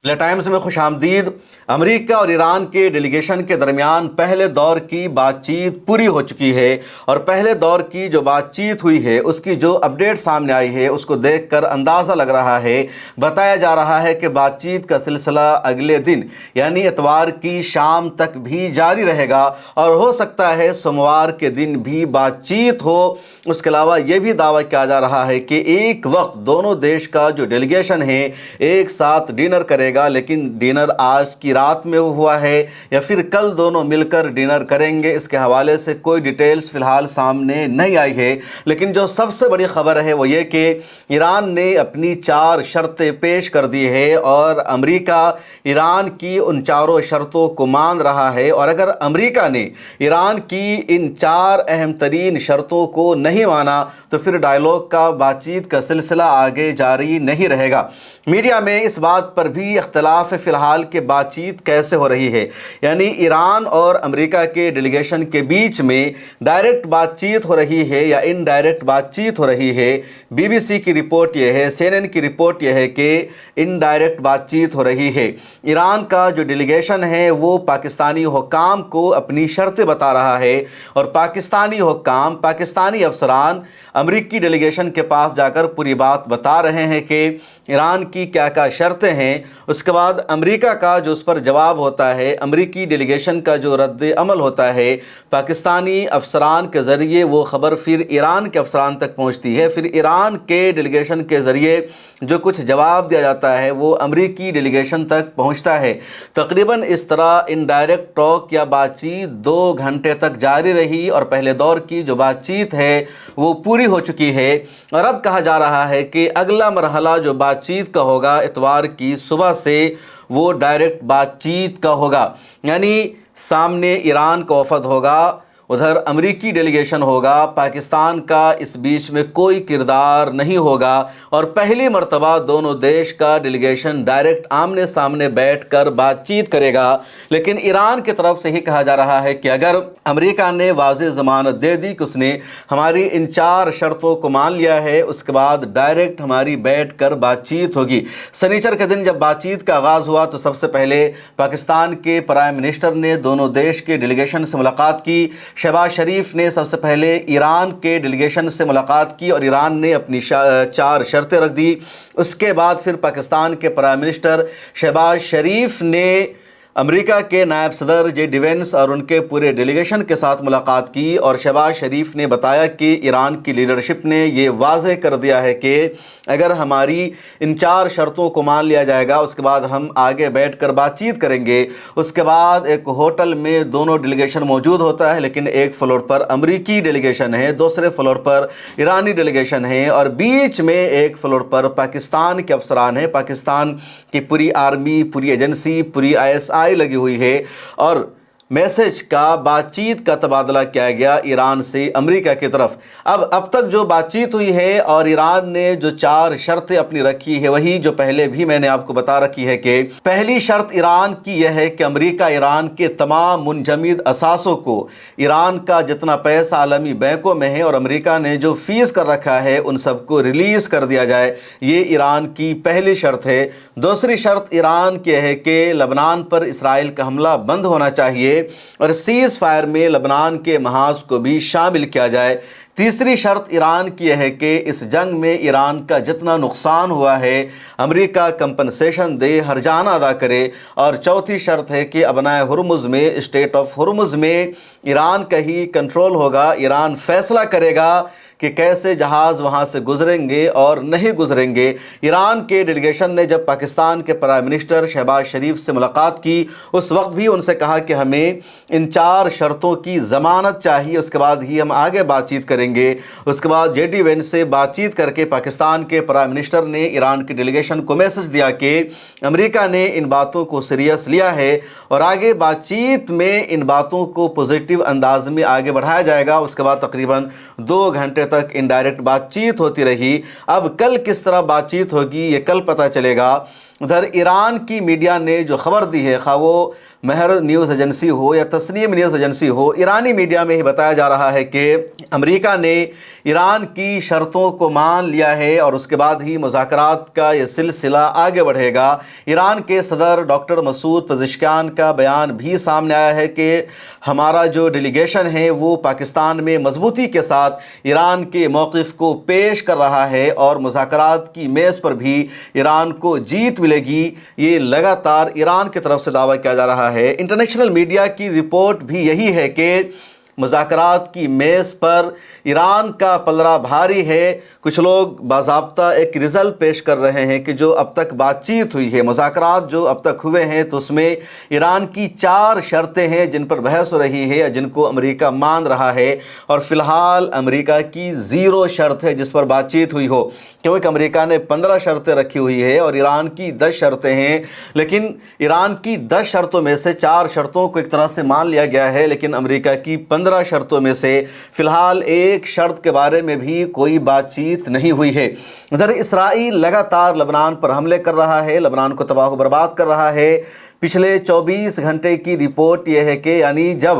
Times میں خوش آمدید۔ امریکہ اور ایران کے ڈیلیگیشن کے درمیان پہلے دور کی بات چیت پوری ہو چکی ہے، اور پہلے دور کی جو بات چیت ہوئی ہے اس کی جو اپڈیٹ سامنے آئی ہے اس کو دیکھ کر اندازہ لگ رہا ہے، بتایا جا رہا ہے کہ بات چیت کا سلسلہ اگلے دن یعنی اتوار کی شام تک بھی جاری رہے گا، اور ہو سکتا ہے سوموار کے دن بھی بات چیت ہو۔ اس کے علاوہ یہ بھی دعویٰ کیا جا رہا ہے کہ ایک وقت دونوں دیش کا جو ڈیلیگیشن ہے ایک ساتھ ڈنر کرے گا، لیکن ڈنر آج کی رات میں ہوا ہے یا پھر کل دونوں مل کر ڈنر کریں گے، اس کے حوالے سے کوئی ڈیٹیلز فی الحال سامنے نہیں آئی ہے۔ لیکن جو سب سے بڑی خبر ہے وہ یہ کہ ایران نے اپنی 4 شرطیں پیش کر دی ہے، اور امریکہ ایران کی ان چاروں شرطوں کو مان رہا ہے، اور اگر امریکہ نے ایران کی ان 4 اہم ترین شرطوں کو نہیں مانا تو پھر ڈائیلاگ کا بات چیت کا سلسلہ آگے جاری نہیں رہے گا۔ میڈیا میں اس بات پر بھی اختلاف ہے فی الحال کہ بات چیت کیسے ہو رہی ہے، یعنی ایران اور امریکہ کے ڈیلیگیشن کے بیچ میں ڈائریکٹ بات چیت ہو رہی ہے یا ان ڈائریکٹ بات چیت ہو رہی ہے۔ بی بی سی کی رپورٹ یہ ہے، سی این این کی رپورٹ یہ ہے کہ ان ڈائریکٹ بات چیت ہو رہی ہے۔ ایران کا جو ڈیلیگیشن ہے وہ پاکستانی حکام کو اپنی شرطیں بتا رہا ہے، اور پاکستانی حکام، پاکستانی افسران امریکی ڈیلیگیشن کے پاس جا کر پوری بات بتا رہے ہیں کہ ایران کی کیا کیا شرطیں ہیں۔ اس کے بعد امریکہ کا جو اس پر جواب ہوتا ہے، امریکی ڈیلیگیشن کا جو رد عمل ہوتا ہے، پاکستانی افسران کے ذریعے وہ خبر پھر ایران کے افسران تک پہنچتی ہے، پھر ایران کے ڈیلیگیشن کے ذریعے جو کچھ جواب دیا جاتا ہے وہ امریکی ڈیلیگیشن تک پہنچتا ہے۔ تقریباً اس طرح ان ڈائریکٹ ٹاک یا بات چیت 2 گھنٹے تک جاری رہی، اور پہلے دور کی جو بات چیت ہے وہ پوری ہو چکی ہے، اور اب کہا جا رہا ہے کہ اگلا مرحلہ جو بات چیت کا ہوگا اتوار کی صبح سے وہ ڈائریکٹ بات چیت کا ہوگا، یعنی سامنے ایران کا وفد ہوگا، ادھر امریکی ڈیلیگیشن ہوگا، پاکستان کا اس بیچ میں کوئی کردار نہیں ہوگا، اور پہلی مرتبہ دونوں دیش کا ڈیلیگیشن ڈائریکٹ آمنے سامنے بیٹھ کر بات چیت کرے گا۔ لیکن ایران کی طرف سے ہی کہا جا رہا ہے کہ اگر امریکہ نے واضح ضمانت دے دی کہ اس نے ہماری ان 4 شرطوں کو مان لیا ہے، اس کے بعد ڈائریکٹ ہماری بیٹھ کر بات چیت ہوگی۔ سنیچر کے دن جب بات چیت کا آغاز ہوا تو سب سے پہلے پاکستان کے پرائم منسٹر نے دونوں دیش کے ڈیلیگیشن سے ملاقات کی، شہباز شریف نے سب سے پہلے ایران کے ڈیلیگیشن سے ملاقات کی اور ایران نے اپنی 4 شرطیں رکھ دی۔ اس کے بعد پھر پاکستان کے پرائم منسٹر شہباز شریف نے امریکہ کے نائب صدر جے ڈی وینس اور ان کے پورے ڈیلیگیشن کے ساتھ ملاقات کی، اور شہباز شریف نے بتایا کہ ایران کی لیڈرشپ نے یہ واضح کر دیا ہے کہ اگر ہماری ان 4 شرطوں کو مان لیا جائے گا اس کے بعد ہم آگے بیٹھ کر بات چیت کریں گے۔ اس کے بعد ایک ہوٹل میں دونوں ڈیلیگیشن موجود ہوتا ہے، لیکن ایک فلور پر امریکی ڈیلیگیشن ہے، دوسرے فلور پر ایرانی ڈیلیگیشن ہے، اور بیچ میں ایک فلور پر پاکستان کے افسران ہیں۔ پاکستان کی پوری آرمی، پوری ایجنسی، پوری ISI لگی ہوئی ہے، اور میسج کا بات چیت کا تبادلہ کیا گیا ایران سے امریکہ کی طرف۔ اب تک جو بات چیت ہوئی ہے اور ایران نے جو 4 شرطیں اپنی رکھی ہے وہی جو پہلے بھی میں نے آپ کو بتا رکھی ہے کہ پہلی شرط ایران کی یہ ہے کہ امریکہ ایران کے تمام منجمد اثاثوں کو، ایران کا جتنا پیسہ عالمی بینکوں میں ہے اور امریکہ نے جو فیس کر رکھا ہے ان سب کو ریلیز کر دیا جائے، یہ ایران کی پہلی شرط ہے۔ دوسری شرط ایران کی ہے کہ لبنان پر اسرائیل کا حملہ بند ہونا چاہیے، اور سیز فائر میں لبنان کے محاذ کو بھی شامل کیا جائے۔ تیسری شرط ایران کی ہے کہ اس جنگ میں ایران کا جتنا نقصان ہوا ہے امریکہ کمپنسیشن دے، ہرجانہ ادا کرے۔ اور چوتھی شرط ہے کہ ابنائے ہرمز میں، اسٹیٹ آف ہرمز میں ایران کا ہی کنٹرول ہوگا، ایران فیصلہ کرے گا کہ کیسے جہاز وہاں سے گزریں گے اور نہیں گزریں گے۔ ایران کے ڈیلیگیشن نے جب پاکستان کے پرائم منسٹر شہباز شریف سے ملاقات کی اس وقت بھی ان سے کہا کہ ہمیں ان 4 شرطوں کی ضمانت چاہیے، اس کے بعد ہی ہم آگے بات چیت کریں گے۔ اس کے بعد جے ڈی وینس سے بات چیت کر کے پاکستان کے پرائم منسٹر نے ایران کی ڈیلیگیشن کو میسج دیا کہ امریکہ نے ان باتوں کو سیریس لیا ہے اور آگے بات چیت میں ان باتوں کو پوزیٹیو انداز میں آگے بڑھایا جائے گا۔ اس کے بعد تقریباً 2 گھنٹے تک انڈائریکٹ بات چیت ہوتی رہی۔ اب کل کس طرح بات چیت ہوگی یہ کل پتہ چلے گا۔ ادھر ایران کی میڈیا نے جو خبر دی ہے، خواہ وہ مہر نیوز ایجنسی ہو یا تسنیم نیوز ایجنسی ہو، ایرانی میڈیا میں ہی بتایا جا رہا ہے کہ امریکہ نے ایران کی شرطوں کو مان لیا ہے اور اس کے بعد ہی مذاکرات کا یہ سلسلہ آگے بڑھے گا۔ ایران کے صدر ڈاکٹر مسعود پزشکیان کا بیان بھی سامنے آیا ہے کہ ہمارا جو ڈیلیگیشن ہے وہ پاکستان میں مضبوطی کے ساتھ ایران کے موقف کو پیش کر رہا ہے اور مذاکرات کی میز پر بھی ایران کو جیت ملے گی، یہ لگاتار ایران کی طرف سے دعویٰ کیا جا رہا ہے۔ انٹرنیشنل میڈیا کی رپورٹ بھی یہی ہے کہ مذاکرات کی میز پر ایران کا پلڑا بھاری ہے۔ کچھ لوگ باضابطہ ایک رزلٹ پیش کر رہے ہیں کہ جو اب تک بات چیت ہوئی ہے، مذاکرات جو اب تک ہوئے ہیں، تو اس میں ایران کی 4 شرطیں ہیں جن پر بحث ہو رہی ہے، جن کو امریکہ مان رہا ہے، اور فی الحال امریکہ کی 0 شرط ہے جس پر بات چیت ہوئی ہو، کیونکہ امریکہ نے 15 شرطیں رکھی ہوئی ہے اور ایران کی 10 شرطیں ہیں، لیکن ایران کی 10 شرطوں میں سے 4 شرطوں کو ایک طرح سے مان لیا گیا ہے، لیکن امریکہ کی 15 شرطوں میں سے فی الحال 1 شرط کے بارے میں بھی کوئی بات چیت نہیں ہوئی ہے۔ ادھر اسرائیل لگاتار لبنان پر حملے کر رہا ہے، لبنان کو تباہ و برباد کر رہا ہے۔ پچھلے 24 گھنٹے کی رپورٹ یہ ہے کہ یعنی جب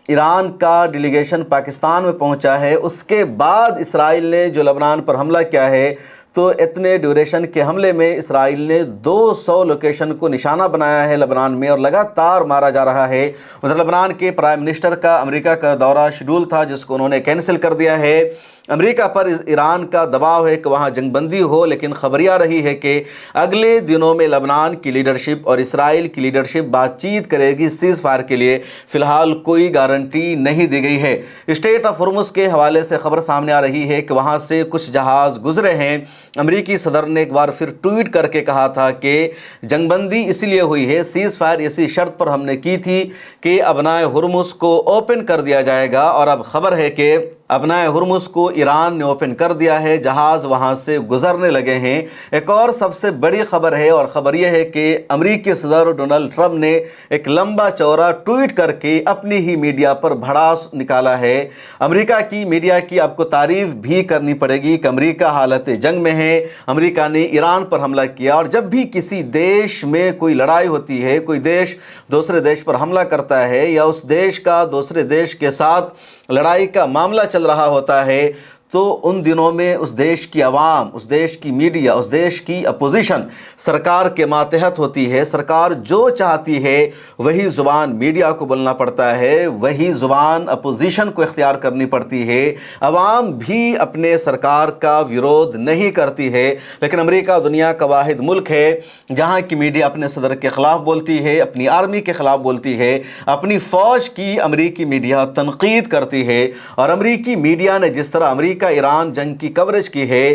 ایران کا ڈیلیگیشن پاکستان میں پہنچا ہے، اس کے بعد اسرائیل نے جو لبنان پر حملہ کیا ہے، تو اتنے ڈیوریشن کے حملے میں اسرائیل نے 200 لوکیشن کو نشانہ بنایا ہے لبنان میں، اور لگاتار مارا جا رہا ہے۔ ادھر لبنان کے پرائم منسٹر کا امریکہ کا دورہ شیڈول تھا جس کو انہوں نے کینسل کر دیا ہے۔ امریکہ پر ایران کا دباؤ ہے کہ وہاں جنگ بندی ہو، لیکن خبر یہ رہی ہے کہ اگلے دنوں میں لبنان کی لیڈرشپ اور اسرائیل کی لیڈرشپ بات چیت کرے گی سیز فائر کے لیے۔ فی الحال کوئی گارنٹی نہیں دی گئی ہے۔ اسٹریٹ آف ہرمز کے حوالے سے خبر سامنے آ رہی ہے کہ وہاں سے کچھ جہاز گزرے ہیں۔ امریکی صدر نے ایک بار پھر ٹویٹ کر کے کہا تھا کہ جنگ بندی اس لیے ہوئی ہے، سیز فائر اسی شرط پر ہم نے کی تھی کہ ابنائے ہرمز کو اوپن کر دیا جائے گا، اور اب خبر ہے کہ ابنائے ہرمز کو ایران نے اوپن کر دیا ہے، جہاز وہاں سے گزرنے لگے ہیں۔ ایک اور سب سے بڑی خبر ہے، اور خبر یہ ہے کہ امریکی صدر ڈونلڈ ٹرمپ نے ایک لمبا چوڑا ٹویٹ کر کے اپنی ہی میڈیا پر بھڑاس نکالا ہے۔ امریکہ کی میڈیا کی آپ کو تعریف بھی کرنی پڑے گی کہ امریکہ حالت جنگ میں ہے، امریکہ نے ایران پر حملہ کیا، اور جب بھی کسی دیش میں کوئی لڑائی ہوتی ہے، کوئی دیش دوسرے دیش پر حملہ کرتا ہے، یا اس دیش کا دوسرے دیش کے ساتھ لڑائی کا معاملہ چل رہا ہوتا ہے، تو ان دنوں میں اس دیش کی عوام، اس دیش کی میڈیا، اس دیش کی اپوزیشن سرکار کے ماتحت ہوتی ہے۔ سرکار جو چاہتی ہے وہی زبان میڈیا کو بولنا پڑتا ہے، وہی زبان اپوزیشن کو اختیار کرنی پڑتی ہے۔ عوام بھی اپنے سرکار کا ویرودھ نہیں کرتی ہے، لیکن امریکہ دنیا کا واحد ملک ہے جہاں کی میڈیا اپنے صدر کے خلاف بولتی ہے، اپنی آرمی کے خلاف بولتی ہے، اپنی فوج کی امریکی میڈیا تنقید کرتی ہے، اور امریکی میڈیا نے جس طرح امریکہ ایران جنگ کی کوریج کی ہے،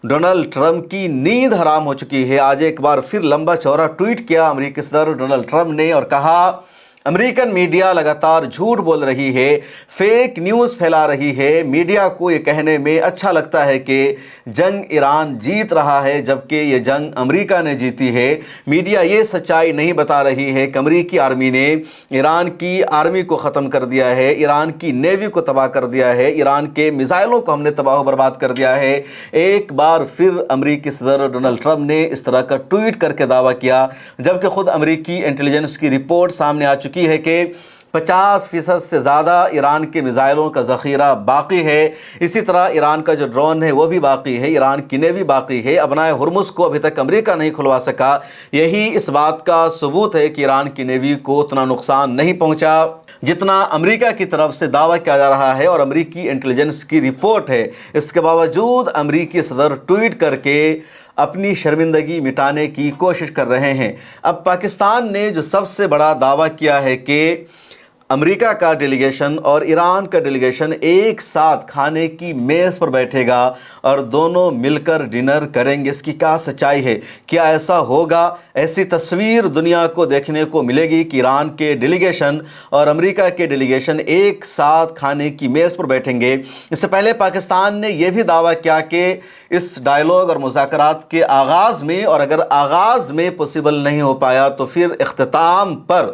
ڈونلڈ ٹرمپ کی نیند حرام ہو چکی ہے۔ آج ایک بار پھر لمبا چوڑا ٹویٹ کیا امریکی صدر ڈونلڈ ٹرمپ نے اور کہا امریکن میڈیا لگاتار جھوٹ بول رہی ہے، فیک نیوز پھیلا رہی ہے۔ میڈیا کو یہ کہنے میں اچھا لگتا ہے کہ جنگ ایران جیت رہا ہے، جبکہ یہ جنگ امریکہ نے جیتی ہے۔ میڈیا یہ سچائی نہیں بتا رہی ہے کہ امریکی آرمی نے ایران کی آرمی کو ختم کر دیا ہے، ایران کی نیوی کو تباہ کر دیا ہے، ایران کے میزائلوں کو ہم نے تباہ و برباد کر دیا ہے۔ ایک بار پھر امریکی صدر ڈونلڈ ٹرمپ نے اس طرح کا ٹویٹ کر کے دعویٰ کیا، جبکہ خود امریکی انٹیلیجنس کی رپورٹ سامنے آ چکی ہے کہ 50% سے زیادہ ایران کے میزائلوں کا ذخیرہ باقی ہے۔ اسی طرح ایران کا جو ڈرون ہے وہ بھی باقی ہے، ایران کی نیوی باقی ہے۔ ابنائے ہرمز کو ابھی تک امریکہ نہیں کھلوا سکا، یہی اس بات کا ثبوت ہے کہ ایران کی نیوی کو اتنا نقصان نہیں پہنچا جتنا امریکہ کی طرف سے دعویٰ کیا جا رہا ہے اور امریکی انٹیلیجنس کی رپورٹ ہے۔ اس کے باوجود امریکی صدر ٹویٹ کر کے اپنی شرمندگی مٹانے کی کوشش کر رہے ہیں۔ اب پاکستان نے جو سب سے بڑا دعویٰ کیا ہے کہ امریکہ کا ڈیلیگیشن اور ایران کا ڈیلیگیشن ایک ساتھ کھانے کی میز پر بیٹھے گا اور دونوں مل کر ڈنر کریں گے، اس کی کیا سچائی ہے؟ کیا ایسا ہوگا؟ ایسی تصویر دنیا کو دیکھنے کو ملے گی کہ ایران کے ڈیلیگیشن اور امریکہ کے ڈیلیگیشن ایک ساتھ کھانے کی میز پر بیٹھیں گے؟ اس سے پہلے پاکستان نے یہ بھی دعویٰ کیا کہ اس ڈائیلاگ اور مذاکرات کے آغاز میں، اور اگر آغاز میں پوسیبل نہیں ہو پایا تو پھر اختتام پر